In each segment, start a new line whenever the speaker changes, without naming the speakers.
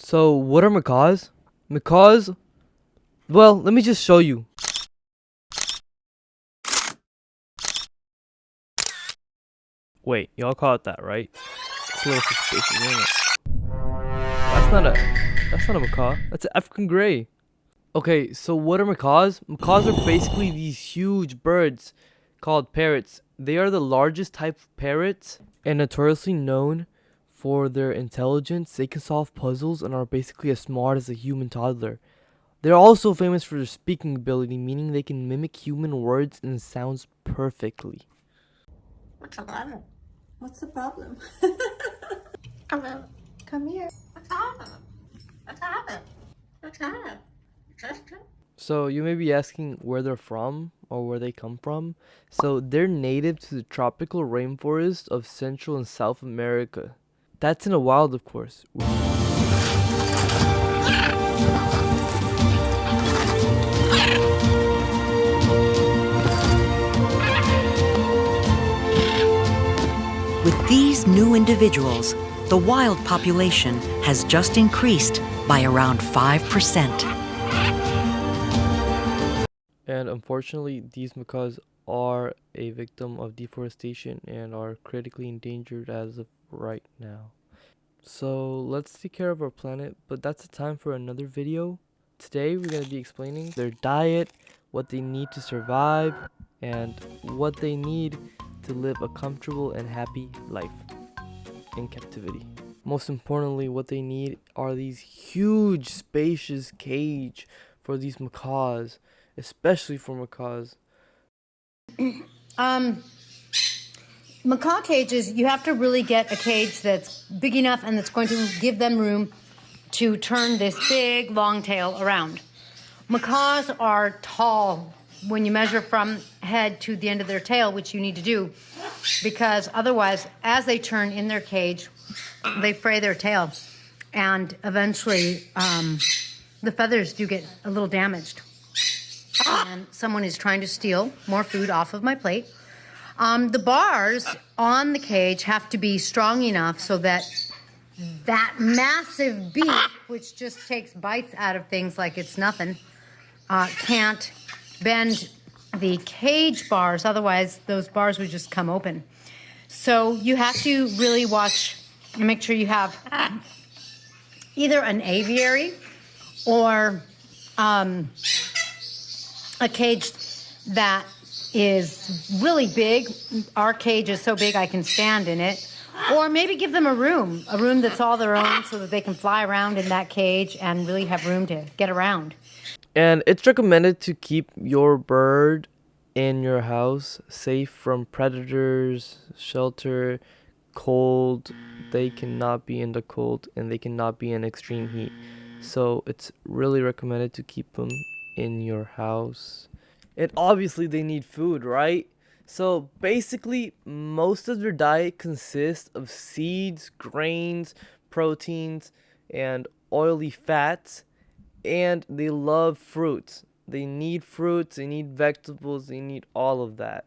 So, what are macaws? Macaws? Well, let me just show you. Wait, y'all caught that, right? It's a little suspicious, isn't it? That's not a macaw. That's an African gray. Okay, so what are macaws? Macaws are basically these huge birds called parrots. They are the largest type of parrots and notoriously known for their intelligence. They can solve puzzles and are basically as smart as a human toddler. They're also famous for their speaking ability, meaning they can mimic human words and sounds perfectly.
What's the problem?
What's the problem?
Come on.
Come here.
What's happening? What's happening? What's happening?
So you may be asking where they're from or where they come from. So they're native to the tropical rainforest of Central and South America. That's in the wild, of course.
With these new individuals, the wild population has just increased by around 5%.
And unfortunately, these macaws are a victim of deforestation and are critically endangered as of right now. So let's take care of our planet, but that's the time for another video. Today we're going to be explaining their diet, what they need to survive, and what they need to live a comfortable and happy life in captivity. Most importantly, what they need are these huge spacious cage for these macaws, especially for macaws.
Macaw cages, you have to really get a cage that's big enough and that's going to give them room to turn this big long tail around. Macaws are tall when you measure from head to the end of their tail, which you need to do, because otherwise, as they turn in their cage, they fray their tail, and eventually the feathers do get a little damaged. And someone is trying to steal more food off of my plate. The bars on the cage have to be strong enough so that that massive beak, which just takes bites out of things like it's nothing, can't bend the cage bars. Otherwise, those bars would just come open. So you have to really watch and make sure you have either an aviary or a cage that is really big. Our cage is so big I can stand in it. Or maybe give them a room that's all their own so that they can fly around in that cage and really have room to get around.
And it's recommended to keep your bird in your house, safe from predators, shelter, cold. They cannot be in the cold and they cannot be in extreme heat. So it's really recommended to keep them in your house. And obviously they need food, right? So basically most of their diet consists of seeds, grains, proteins, and oily fats. And they love fruits. They need fruits, they need vegetables, they need all of that.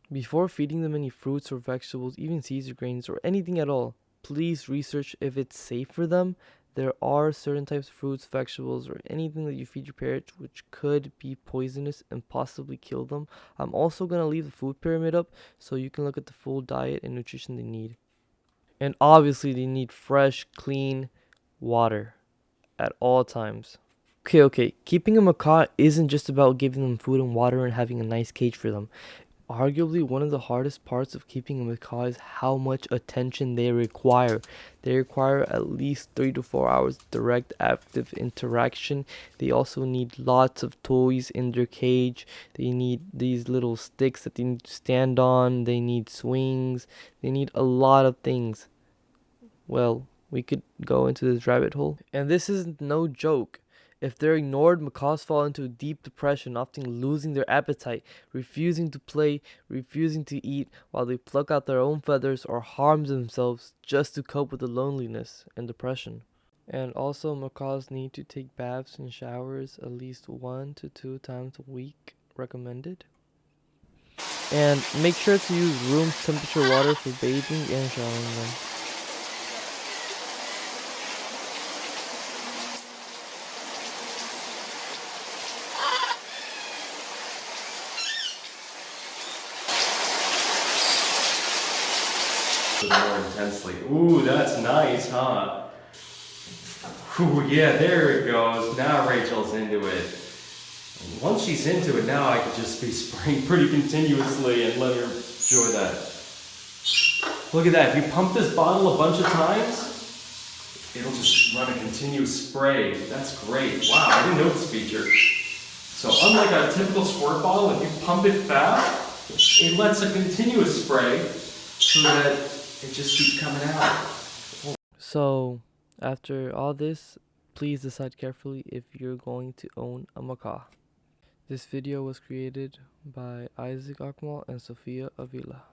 Before feeding them any fruits or vegetables, even seeds or grains or anything at all, please research if it's safe for them. There are certain types of fruits, vegetables, or anything that you feed your parrot which could be poisonous and possibly kill them. I'm also going to leave the food pyramid up so you can look at the full diet and nutrition they need. And obviously they need fresh, clean water at all times. Okay, keeping a macaw isn't just about giving them food and water and having a nice cage for them. Arguably, one of the hardest parts of keeping a macaw is how much attention they require. They require at least 3 to 4 hours direct active interaction. They also need lots of toys in their cage. They need these little sticks that they need to stand on. They need swings. They need a lot of things. Well, we could go into this rabbit hole. And this is no joke. If they're ignored, macaws fall into a deep depression, often losing their appetite, refusing to play, refusing to eat, while they pluck out their own feathers or harm themselves just to cope with the loneliness and depression. And also, macaws need to take baths and showers at least 1 to 2 times a week, recommended. And make sure to use room temperature water for bathing and showering them. it more intensely. Ooh, that's nice, huh? Ooh, yeah, there it goes. Now Rachel's into it. And once she's into it, now I could just be spraying pretty continuously and let her enjoy that. Look at that. If you pump this bottle a bunch of times, it'll just run a continuous spray. That's great. Wow, I didn't know this feature. So unlike a typical squirt bottle, if you pump it fast, it lets a continuous spray so that it just keeps coming out. So after all this, please decide carefully if you're going to own a macaw. This video was created by Isaac Akmal and Sofia Avila.